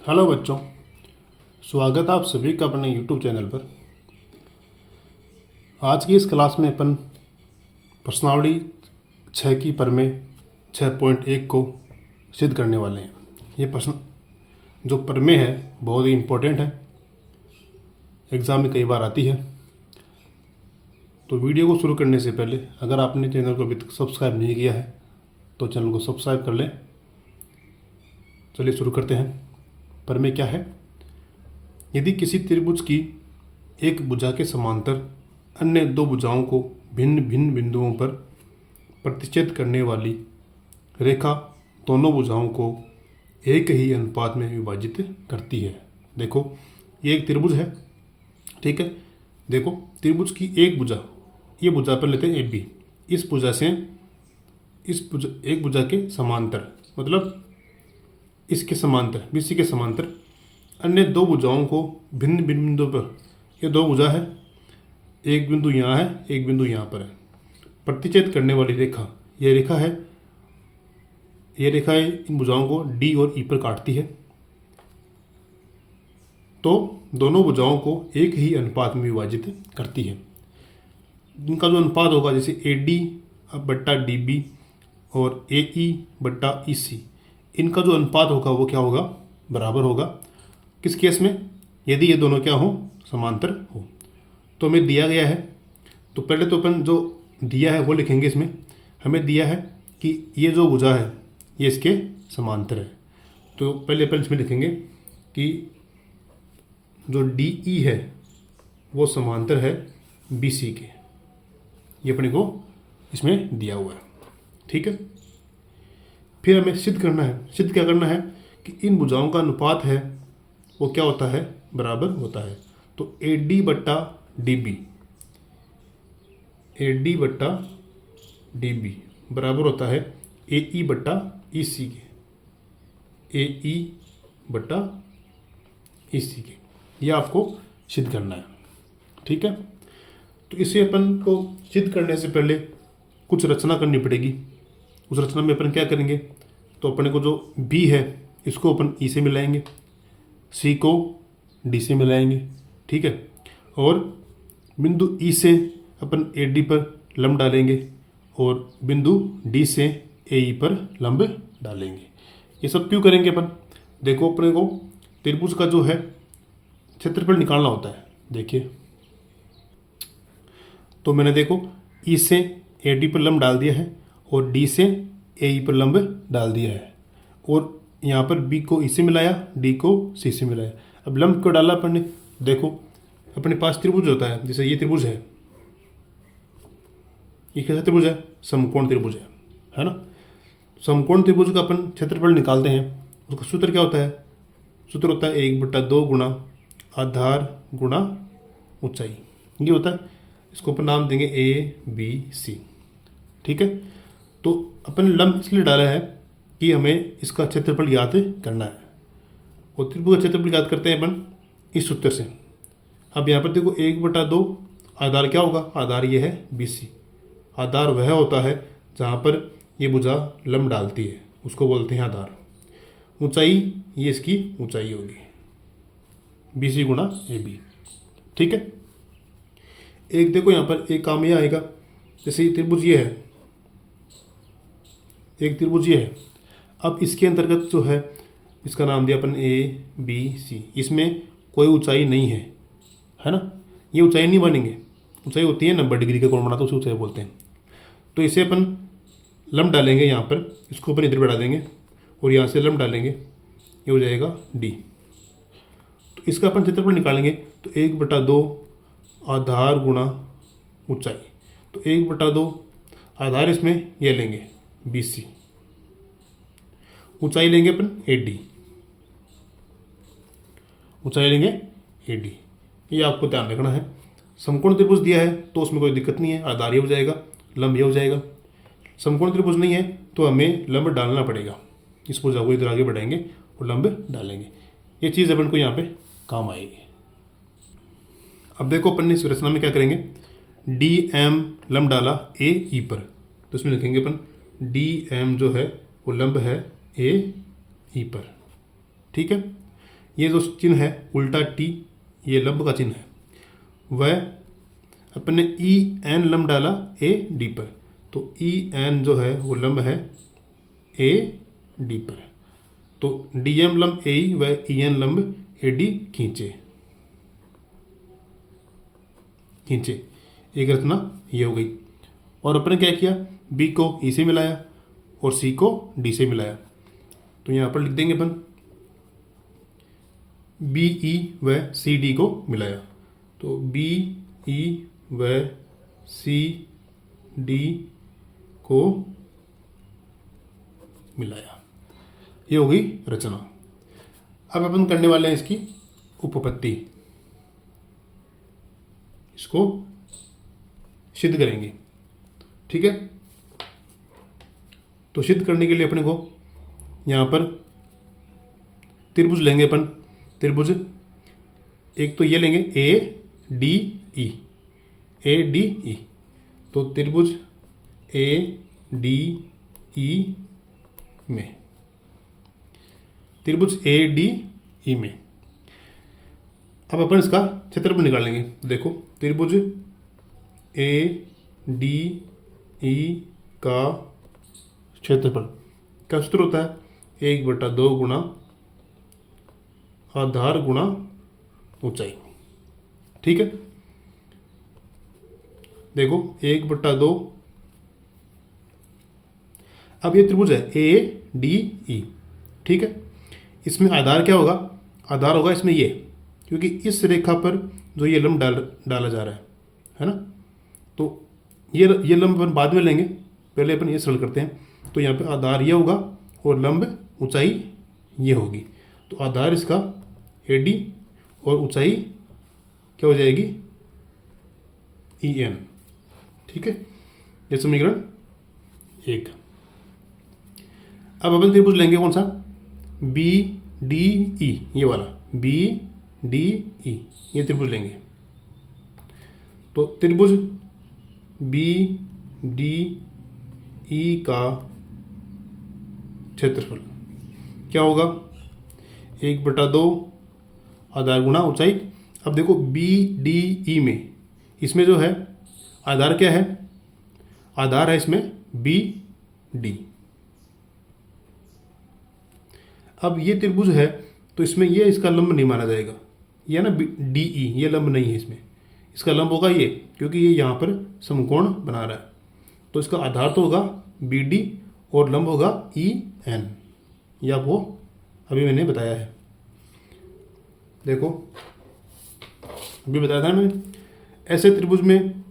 Hello बच्चों, स्वागत है आप सभी का अपने यूट्यूब चैनल पर। आज की इस क्लास में अपन प्रश्नावली 6 की प्रमेय 6.1 को सिद्ध करने वाले हैं। ये प्रश्न जो प्रमेय है बहुत ही इम्पोर्टेंट है, एग्ज़ाम में कई बार आती है। तो वीडियो को शुरू करने से पहले अगर आपने चैनल को अभी तक सब्सक्राइब नहीं किया है तो चैनल को सब्सक्राइब कर लें। चलिए शुरू करते हैं। प्रमेय क्या है? यदि किसी त्रिभुज की एक भुजा के समांतर अन्य दो भुजाओं को भिन्न भिन्न बिंदुओं पर प्रतिच्छेद करने वाली रेखा दोनों भुजाओं को एक ही अनुपात में विभाजित करती है। देखो, ये एक त्रिभुज है, ठीक है। देखो, त्रिभुज की एक भुजा, ये भुजा पर लेते हैं ए बी। इस भुजा से एक भुजा के समांतर, मतलब इसके समांतर, बीसी के समांतर अन्य दो भुजाओं को भिन्न भिन्न बिंदुओं पर, ये दो भुजा है, एक बिंदु यहाँ है, एक बिंदु यहाँ पर है, प्रतिच्छेद करने वाली रेखा ये रेखा है। ये रेखा है इन भुजाओं को डी और ई पर काटती है। तो दोनों भुजाओं को एक ही अनुपात में विभाजित करती है। इनका जो अनुपात होगा, जैसे ए डी बट्टा डी बी और ए ई बट्टा ई सी, इनका जो अनुपात होगा वो क्या होगा? बराबर होगा। किस केस में? यदि ये दोनों क्या हो? समांतर हो। तो हमें दिया गया है, तो पहले तो अपन जो दिया है वो लिखेंगे। इसमें हमें दिया है कि ये जो भुजा है ये इसके समांतर है। तो पहले अपन इसमें लिखेंगे कि जो डी ई है वो समांतर है बी सी के। ये अपने को इसमें दिया हुआ है, ठीक है। फिर हमें सिद्ध करना है। सिद्ध क्या करना है कि इन भुजाओं का अनुपात है वो क्या होता है? बराबर होता है। तो ए डी बट्टा डी बी, ए डी बट्टा डी बी बराबर होता है ए ई बट्टा ई सी के, ए ई बट्टा ई सी के। ये आपको सिद्ध करना है, ठीक है। तो इसे अपन को सिद्ध करने से पहले कुछ रचना करनी पड़ेगी। उस रचना में अपन क्या करेंगे? तो अपने को जो बी है इसको अपन ई से मिलाएंगे, सी को डी से मिलाएंगे, ठीक है। और बिंदु ई से अपन ए डी पर लंब डालेंगे और बिंदु डी से ए ई पर लंब डालेंगे। ये सब क्यों करेंगे अपन? देखो, अपने को त्रिभुज का जो है क्षेत्रफल निकालना होता है। देखिए, तो मैंने देखो ई से ए डी पर लंब डाल दिया है और डी से ए ई पर लंब डाल दिया है, और यहाँ पर बी को ई से मिलाया, डी को सी से मिलाया। अब लंब को डाला अपन ने। देखो, अपने पास त्रिभुज होता है, जैसे ये त्रिभुज है, ये कैसा त्रिभुज है? समकोण त्रिभुज है ना। समकोण त्रिभुज का अपन क्षेत्रफल निकालते हैं। उसका सूत्र क्या होता है? सूत्र होता है 1/2 गुणा आधार गुणा ऊंचाई, ये होता है। इसको अपन नाम देंगे ए बी सी, ठीक है। तो अपन लंब इसलिए डाला है कि हमें इसका क्षेत्रफल याद करना है, और त्रिभुज का क्षेत्रफल याद करते हैं अपन इस सूत्र से। अब यहाँ पर देखो 1/2 आधार क्या होगा? आधार ये है बी सी। आधार वह होता है जहाँ पर ये भुजा लंब डालती है, उसको बोलते हैं आधार। ऊंचाई ये इसकी ऊंचाई होगी, बी सी गुणा ए बी, ठीक है। एक देखो यहाँ पर एक काम यह आएगा, जैसे त्रिभुज ये है, एक त्रिभुज ये है। अब इसके अंतर्गत जो है इसका नाम दिया अपन ए बी सी। इसमें कोई ऊंचाई नहीं है ना। ये ऊंचाई नहीं बनेंगे। ऊंचाई होती है 90 डिग्री का कोण बनाता है, उसे ऊंचाई बोलते हैं। तो इसे अपन लंब डालेंगे यहाँ पर, इसको अपन इधर बढ़ा देंगे और यहाँ से लंब डालेंगे, ये हो जाएगा डी। तो इसका अपन क्षेत्रफल निकालेंगे। तो 1/2 आधार गुणा ऊंचाई, तो 1/2 आधार इसमें ये लेंगे बी सी, ऊंचाई लेंगे अपन ए डी, ऊंचाई लेंगे ए डी। ये आपको ध्यान रखना है। समकोण त्रिभुज दिया है तो उसमें कोई दिक्कत नहीं है, आधार ये हो जाएगा, लंब ये हो जाएगा। समकोण त्रिभुज नहीं है तो हमें लंब डालना पड़ेगा। इस भुजा को इधर आगे बढ़ाएंगे और लंब डालेंगे। ये चीज़ अपन को यहाँ पे काम आएगी। अब देखो, अपन ने इस रचना में क्या करेंगे? डी एम लंब डाला ए ई पर, तो इसमें लिखेंगे अपन डी एम जो है वो लंब है ए ई पर, ठीक है। ये जो चिन्ह है उल्टा टी, ये लंब का चिन्ह है, वह अपने ई एन लंब डाला ए डी पर, तो ई एन जो है वो लंब है ए डी पर, तो डी एम लंब ए ई व ई एन लंब ए डी खींचे, एक रचना ये हो गई। और अपने क्या किया, बी को ई से मिलाया और सी को डी से मिलाया, तो यहाँ पर लिख देंगे अपन बी ई व सी डी को मिलाया, तो बी ई व सी डी को मिलाया, ये हो गई रचना। अब अपन करने वाले हैं इसकी उपपत्ति, इसको सिद्ध करेंगे, ठीक है। तो सिद्ध करने के लिए अपने को यहाँ पर त्रिभुज लेंगे अपन, त्रिभुज एक तो ये लेंगे ए डी ई, ए डी ई, तो त्रिभुज ए डी ई में, त्रिभुज ए डी ई में अब अपन इसका क्षेत्रफल निकालेंगे। देखो त्रिभुज ए डी ई का क्षेत्रफल क्या सूत्र होता है, 1/2 गुणा आधार गुणा ऊंचाई, ठीक है। देखो 1/2, अब ये त्रिभुज है ए डी ई, ठीक है। इसमें आधार क्या होगा, आधार होगा इसमें ये, क्योंकि इस रेखा पर जो ये लंब डाला जा रहा है ना, तो ये लंब अपन बाद में लेंगे, पहले अपन ये सरल करते हैं। तो यहाँ पे आधार ये होगा और लंब ऊंचाई ये होगी, तो आधार इसका ए डी और ऊंचाई क्या हो जाएगी ई एन, ठीक है। ये समीकरण 1। अब अपन त्रिभुज लेंगे कौन सा, बी डी ई, ये वाला बी डी ई, ये त्रिभुज लेंगे। तो त्रिभुज बी डी ई का क्षेत्रफल क्या होगा, 1/2 आधार गुणा ऊंचाई। अब देखो बी डी ई में, इसमें जो है आधार क्या है, आधार है इसमें बी डी। अब ये त्रिभुज है तो इसमें ये इसका लंब नहीं माना जाएगा, ये ना डी ई, ये लंब नहीं है इसमें, इसका लंब होगा ये, क्योंकि ये यहाँ पर समकोण बना रहा है। तो इसका आधार तो होगा बी डी और लंब होगा ई एन, ये आपको अभी मैंने बताया है। देखो अभी बताया था मैंने, ऐसे त्रिभुज में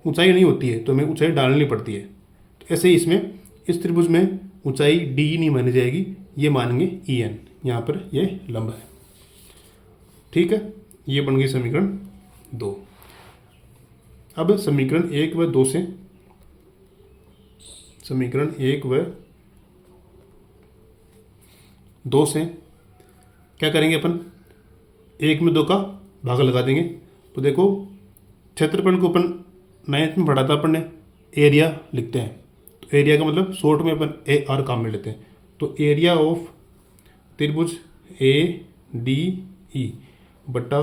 ऊंचाई नहीं होती है तो हमें ऊंचाई डालनी पड़ती है, तो ऐसे ही इसमें इस त्रिभुज में ऊंचाई डी नहीं मानी जाएगी, ये मानेंगे ई एन, यहाँ पर ये लंब है, ठीक है। ये बन गई समीकरण 2। अब समीकरण 1 व 2 से, समीकरण 1 व 2 से क्या करेंगे अपन, 1 में 2 का भाग लगा देंगे। तो देखो क्षेत्रफल को अपन 9th में पढ़ा था अपन ने, एरिया लिखते हैं, तो एरिया का मतलब शॉर्ट में अपन ए आर काम में लेते हैं। तो एरिया ऑफ त्रिभुज ए डी ई बटा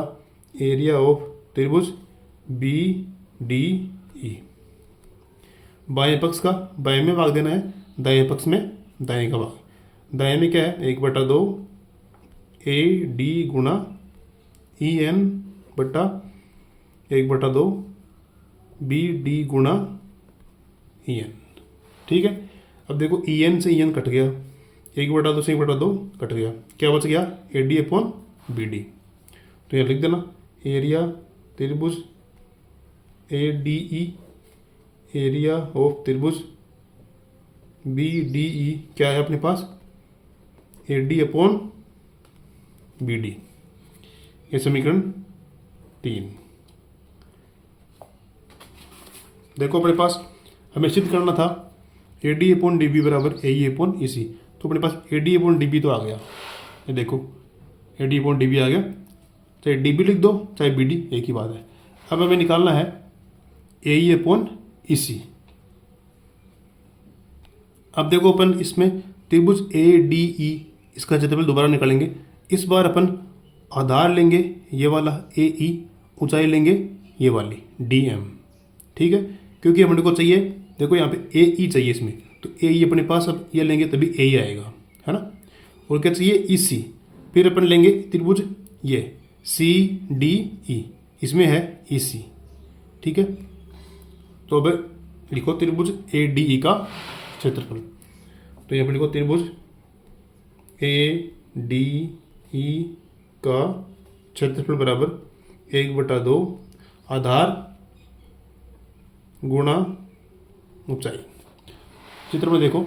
एरिया ऑफ त्रिभुज बी डी ई, बाएं पक्ष का बाएं में भाग देना है, दाएं पक्ष में दाएं का भाग। दाएं में क्या है, 1/2 ए डी गुणा ई एन बटा 1/2 बी डी गुणा ई एन, ठीक है। अब देखो ई एन से ई एन कट गया, 1/2 से 1/2 कट गया, क्या बच गया, A D upon B D. तो यह लिख देना, एरिया त्रिभुज A D E, area of त्रिभुज बी डी ई क्या है अपने पास, A D upon B D. ये समीकरण 3। देखो अपने पास हमें सिद्ध करना था A D upon D B बराबर A E upon E C, तो अपने पास A D upon D B तो आ गया, ये देखो A D upon D B आ गया, चाहे डी बी लिख दो चाहे बी डी एक ही बात है। अब हमें निकालना है ए ई अपॉन ई सी। अब देखो अपन इसमें त्रिभुज ए डी ई, इसका क्षेत्रफल दोबारा निकालेंगे, इस बार अपन आधार लेंगे ये वाला ए ई, ऊंचाई लेंगे ये वाली डी एम। ठीक है, क्योंकि अपने को चाहिए, देखो यहाँ पे ए ई चाहिए इसमें, तो ए ई अपने पास अब ये लेंगे तभी ए ई आएगा, है ना। और क्या चाहिए, ई सी। फिर अपन लेंगे त्रिभुज ये सी डी ई, इसमें है ई सी। ठीक है, तो अब लिखो त्रिभुज ए डी ई का क्षेत्रफल। तो यहाँ पे लिखो त्रिभुज ए डी ई का क्षेत्रफल बराबर 1/2 आधार गुणा ऊंचाई। चित्र में देखो,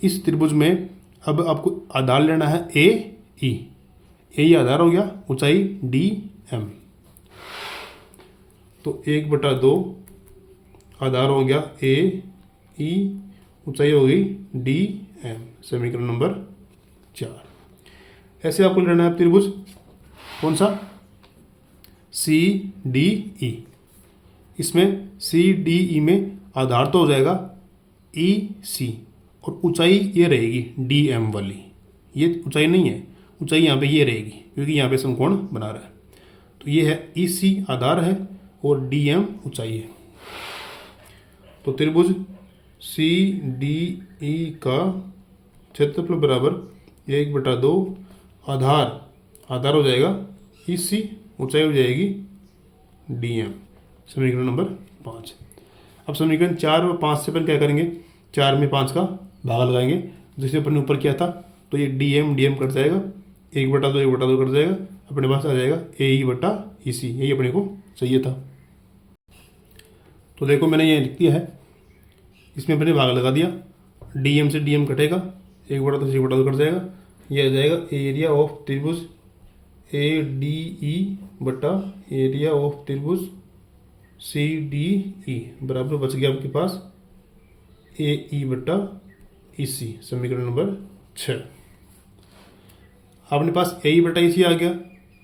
इस त्रिभुज में अब आपको आधार लेना है ए ई आधार हो गया, ऊंचाई डी एम। तो 1/2 आधार हो गया ए ई, ऊंचाई हो गई डी एम, समीकरण नंबर 4। ऐसे आपको लेना है त्रिभुज कौन सा, सी डी ई। इसमें सी डी ई में आधार तो हो जाएगा ई सी, और ऊंचाई ये रहेगी डी एम वाली। ये ऊंचाई नहीं है, ऊंचाई यहाँ पे ये रहेगी, क्योंकि यहाँ पे समकोण बना रहा है। तो ये है ई सी आधार है और डी एम ऊंचाई है। तो त्रिभुज सी डी ई का क्षेत्रफल बराबर 1/2 आधार हो जाएगा ई सी, ऊंचाई हो जाएगी डी एम, समीकरण नंबर 5। अब समीकरण 4 और 5 से अपन क्या करेंगे, 4 में 5 का भाग लगाएंगे, जिसे अपन ने ऊपर किया था। तो ये डी एम कट जाएगा, 1/2 कट जाएगा, अपने पास आ जाएगा ए ई बटा ई सी, यही अपने को चाहिए था। तो देखो मैंने ये लिख दिया है, इसमें मैंने भाग लगा दिया, डी एम से डी एम कटेगा, 1/2 से 1/2 कट जाएगा, ये आ जाएगा एरिया ऑफ त्रिभुज ए डी ई बटा एरिया ऑफ त्रिभुज सी डी ई बराबर बच गया आपके पास ए ई बटा ई सी, समीकरण नंबर 6। अपने पास ए ई बटा ई सी आ गया,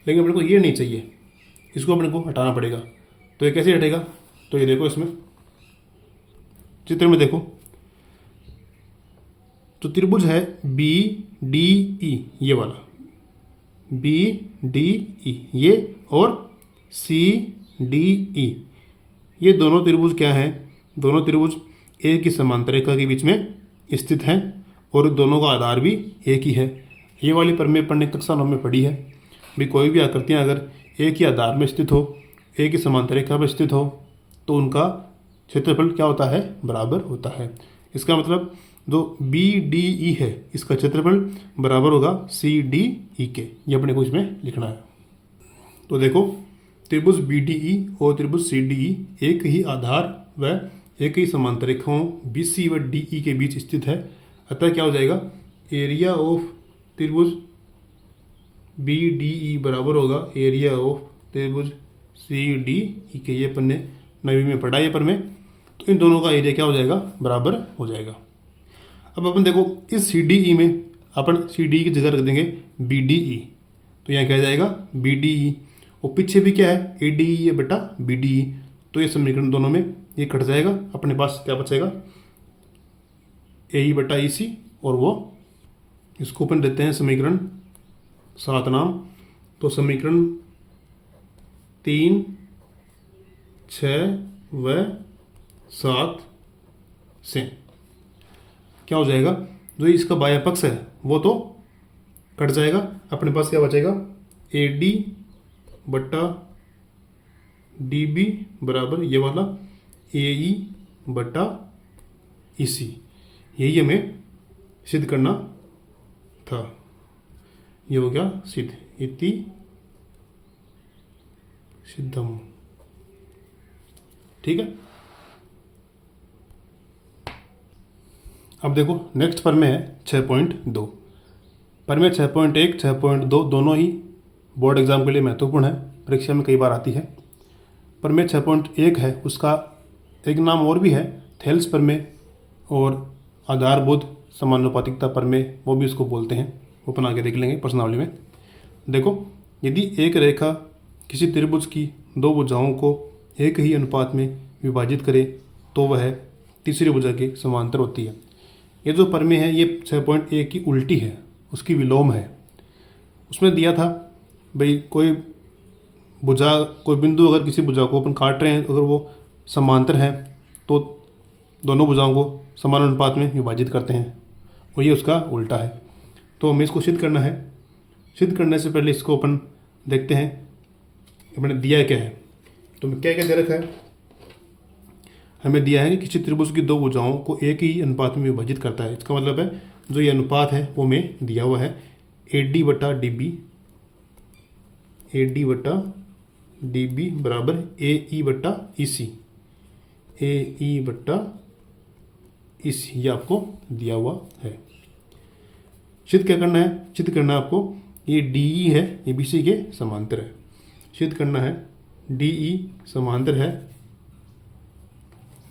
लेकिन अपने को ये नहीं चाहिए, इसको अपने को हटाना पड़ेगा। तो ये कैसे हटेगा, तो ये देखो इसमें चित्र में देखो, तो त्रिभुज है बी डी ई, ये वाला बी डी ई ये, और सी डी ई, ये दोनों त्रिभुज क्या हैं, दोनों त्रिभुज एक ही समांतर रेखा के बीच में स्थित हैं, और दोनों का आधार भी एक ही है। ये वाली प्रमेय पढ़ने कक्षा 9 में पढ़ी है भी, कोई भी आकृतियाँ अगर एक ही आधार में स्थित हो, एक ही समांतर रेखा पर स्थित हो, तो उनका क्षेत्रफल क्या होता है, बराबर होता है। इसका मतलब जो बी डी ई है, इसका क्षेत्रफल बराबर होगा सी डी ई के, ये अपने को इसमें लिखना है। तो देखो त्रिभुज बी डी ई और त्रिभुज सी डी ई एक ही आधार व एक ही समांतर रेखाओं बी सी व डी ई के बीच स्थित है, अतः क्या हो जाएगा, एरिया ऑफ त्रिभुज बी डी ई बराबर होगा एरिया ऑफ त्रिभुज सी डी ई के। ये अपन ने 9वीं में पढ़ा ये पर में, तो इन दोनों का एरिया क्या हो जाएगा, बराबर हो जाएगा। अब अपन देखो इस सी डी ई में अपन सी डी की जगह रख देंगे बी डी ई, तो यहाँ क्या जाएगा बी डी ई, और पीछे भी क्या है ए डी ई है बेटा बी डी ई, तो ये समीकरण दोनों में ये कट जाएगा, अपने पास क्या बचेगा ए ई बटा ई सी, और वो इसको अपन देते हैं समीकरण 7 नाम। तो समीकरण 3, 6 व 7 से क्या हो जाएगा, जो इसका बायां पक्ष है वो तो कट जाएगा, अपने पास क्या बचेगा ए डी बटा डी बी बराबर ये वाला ए ई बटा ई सी, यही हमें सिद्ध करना था। ये हो गया सिद्ध, इति सिद्धम। ठीक है, अब देखो नेक्स्ट प्रमेय है 6.2। प्रमेय 6.1, 6.2 दोनों ही बोर्ड एग्जाम के लिए महत्वपूर्ण है, परीक्षा में कई बार आती है। प्रमेय 6.1 है, उसका एक नाम और भी है थेल्स प्रमेय और आधारभूत समानुपातिकता प्रमेय, वो भी उसको बोलते हैं, वो अपन आगे देख लेंगे प्रश्नावली में। देखो यदि एक रेखा किसी त्रिभुज की दो भुजाओं को एक ही अनुपात में विभाजित करे तो वह तीसरी भुजा के समांतर होती है। ये जो प्रमेय है ये 6.1 की उल्टी है, उसकी विलोम है। उसमें दिया था भाई कोई बिंदु अगर किसी भुजा को अपन काट रहे हैं, अगर वो समांतर है तो दोनों भुजाओं को समान अनुपात में विभाजित करते हैं, और ये उसका उल्टा है। तो हमें इसको सिद्ध करना है। सिद्ध करने से पहले इसको अपन देखते हैं हमने दिया क्या है। तो क्या क्या दे रखा है, हमें दिया है कि किसी त्रिभुज की दो भुजाओं को एक ही अनुपात में विभाजित करता है। इसका मतलब है जो ये अनुपात है वो हमें दिया हुआ है AD बटा DB, AD बटा DB बराबर AE बटा EC, AE बटा EC, ये आपको दिया हुआ है। सिद्ध क्या करना है, सिद्ध करना है आपको ये DE है, ये BC के समांतर है। सिद्ध करना है DE समांतर है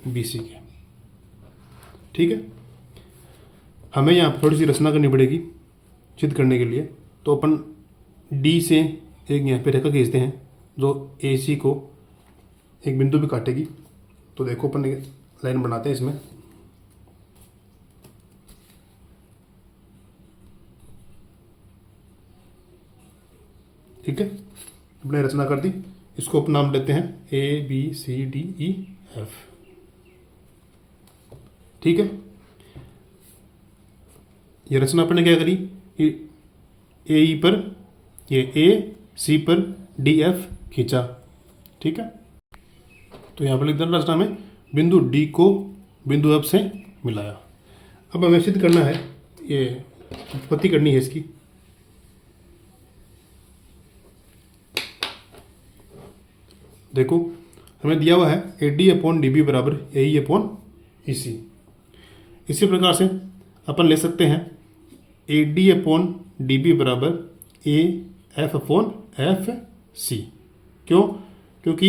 BC के। ठीक है, हमें यहाँ पर थोड़ी सी रचना करनी पड़ेगी सिद्ध करने के लिए। तो अपन D से एक यहाँ पे रेखा खींचते हैं जो AC को एक बिंदु भी काटेगी। तो देखो अपन एक लाइन बनाते हैं इसमें। ठीक है, अपने रचना कर दी। इसको अपन नाम लेते हैं ABCDEF। ठीक है, ये रचना अपने क्या करी, AE पर ये AC पर DF खींचा। ठीक है, तो यहाँ पर लिख देना रचना में बिंदु D को बिंदु F से मिलाया। अब हमें सिद्ध करना है, ये उत्पत्ति करनी है इसकी। देखो हमें दिया हुआ है AD अपॉन DB बराबर AE अपॉन EC। इसी प्रकार से अपन ले सकते हैं AD अपॉन DB बराबर AF अपॉन FC। क्यों, क्योंकि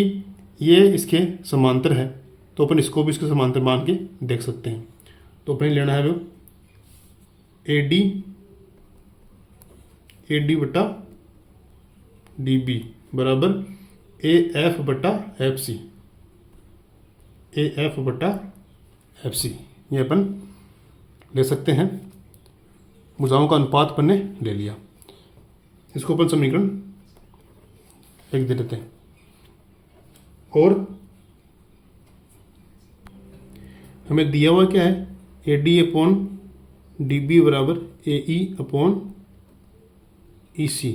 ये इसके समांतर है, तो अपन इसको भी इसके समांतर मान के देख सकते हैं। तो अपन लेना है वो AD बटा DB बराबर AF बटा FC, AF बटा FC, ये अपन ले सकते हैं। भुजाओं का अनुपात अपन ने ले लिया। इसको अपन समीकरण एक दे देते हैं। और हमें दिया हुआ क्या है, AD अपॉन DB बराबर AE अपॉन EC,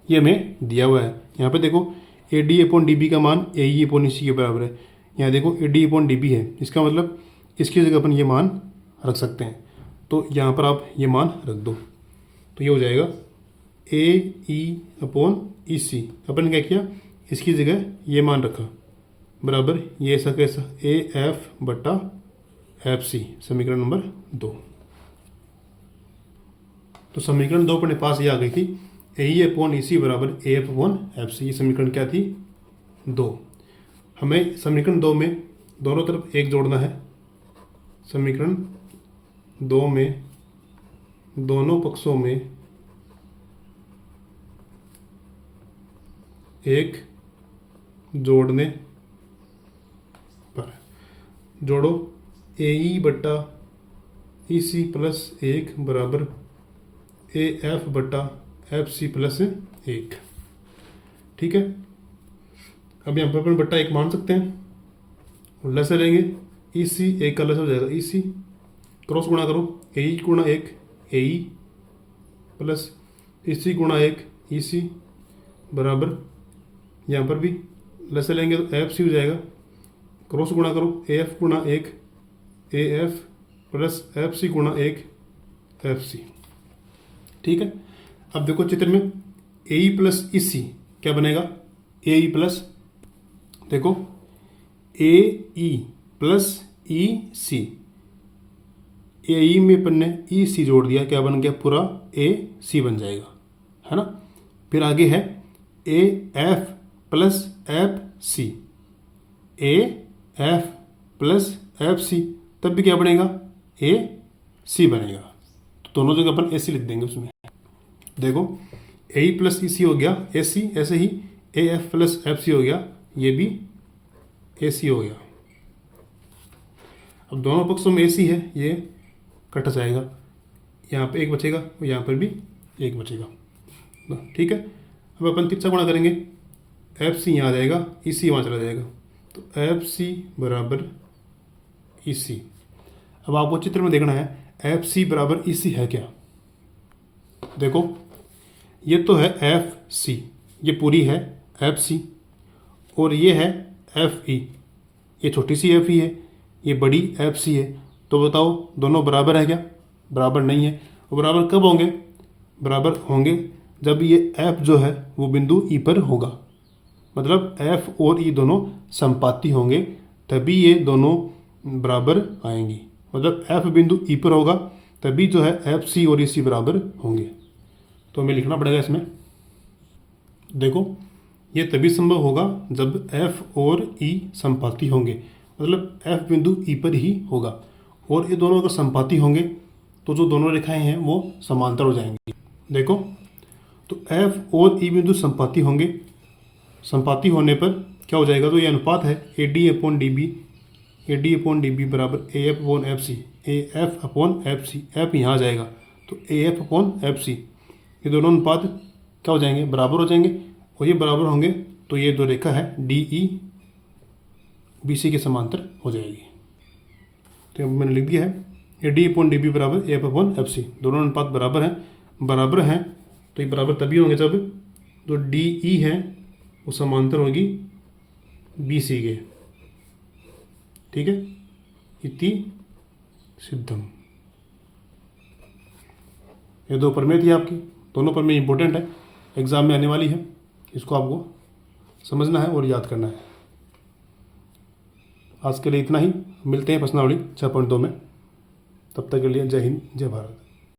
ये हमें दिया हुआ है। यहाँ पे देखो AD अपॉन DB का मान AE अपॉन EC के बराबर है। यहाँ देखो AD अपॉन DB है, इसका मतलब इसकी जगह अपन ये मान रख सकते हैं। तो यहाँ पर आप ये मान रख दो, तो ये हो जाएगा AE अपॉन EC। अपन क्या किया, इसकी जगह ये मान रखा बराबर ये ऐसा कैसा AF बटा FC, समीकरण नंबर 2। तो समीकरण 2 अपने पास ये आ गई थी AE अपॉन EC बराबर AF अपॉन FC। ये समीकरण क्या थी, 2। हमें समीकरण 2 में दोनों तरफ एक जोड़ना है। समीकरण 2 में दोनों पक्षों में एक जोड़ने पर जोड़ो AE बटा EC प्लस 1 बराबर AF बटा FC प्लस 1। ठीक है, अब यहाँ पर अपन बट्टा 1 मान सकते हैं और लसा लेंगे EC, एक का लसा हो जाएगा EC, क्रॉस गुणा करो AE गुणा 1 AE प्लस EC गुणा 1 EC बराबर यहाँ पर भी लसा लेंगे तो FC हो जाएगा, क्रॉस गुणा करो AF गुणा 1 AF प्लस FC गुणा 1 FC। ठीक है, अब देखो चित्र में AE प्लस EC क्या बनेगा, AE प्लस, देखो AE प्लस EC, AE में अपन ने EC जोड़ दिया, क्या बन गया, पूरा AC बन जाएगा, है ना। फिर आगे है AF plus FC, AF plus FC, तब भी क्या बनेगा, AC बनेगा। तो दोनों जगह अपन AC लिख देंगे उसमें। देखो AE प्लस EC हो गया AC, ऐसे ही AF प्लस FC हो गया, ये भी AC हो गया। अब दोनों पक्षों में AC है, ये कट जाएगा, यहाँ पे एक बचेगा और यहाँ पर भी एक बचेगा। ठीक है। अब अपन तिरछा गुणा करेंगे, एफ सी यहाँ आ जाएगा, ई सी वहाँ चला जाएगा, तो एफ सी बराबर ई सी। अब आपको चित्र में देखना है एफ सी बराबर ई सी है क्या। देखो ये तो है एफ सी, ये पूरी है एफ सी, और ये है एफ ई, ये छोटी सी एफ ई है, ये बड़ी एफ सी है। तो बताओ दोनों बराबर है क्या? बराबर नहीं है। और बराबर कब होंगे? बराबर होंगे जब ये एफ जो है वो बिंदु ई पर होगा, मतलब एफ और ई दोनों संपाती होंगे, तभी ये दोनों बराबर आएंगी। मतलब एफ बिंदु ई पर होगा तभी जो है एफ सी और ई सी बराबर होंगे। तो हमें लिखना पड़ेगा इसमें, देखो ये तभी संभव होगा जब एफ और ई संपाती होंगे, मतलब एफ बिंदु ई पर ही होगा, और ये दोनों अगर संपाती होंगे तो जो दोनों रेखाएं हैं वो समांतर हो जाएंगी। देखो तो एफ और ई बिंदु संपाती होंगे, संपाती होने पर क्या हो जाएगा, तो ये अनुपात है A D upon D B, A D upon D B बराबर A F upon F C, A F upon F C, F यहाँ आ जाएगा तो A F upon F C, ये दोनों अनुपात क्या हो जाएंगे, बराबर हो जाएंगे, और ये बराबर होंगे तो ये जो रेखा है डी ई बी सी के समांतर हो जाएगी। तो मैंने लिख दिया है A D upon D B बराबर A F upon F C, दोनों अनुपात बराबर हैं तो ये बराबर तभी होंगे जब जो डी ई है वो समांतर होगी बी सी के, ठीक है। इति सिद्धम। ये दो प्रमेय थी आपकी, दोनों प्रमेय इंपॉर्टेंट है, एग्जाम में आने वाली है, इसको आपको समझना है और याद करना है। आज के लिए इतना ही, मिलते हैं प्रश्नावली 6.2 में, तब तक के लिए जय हिंद जय भारत।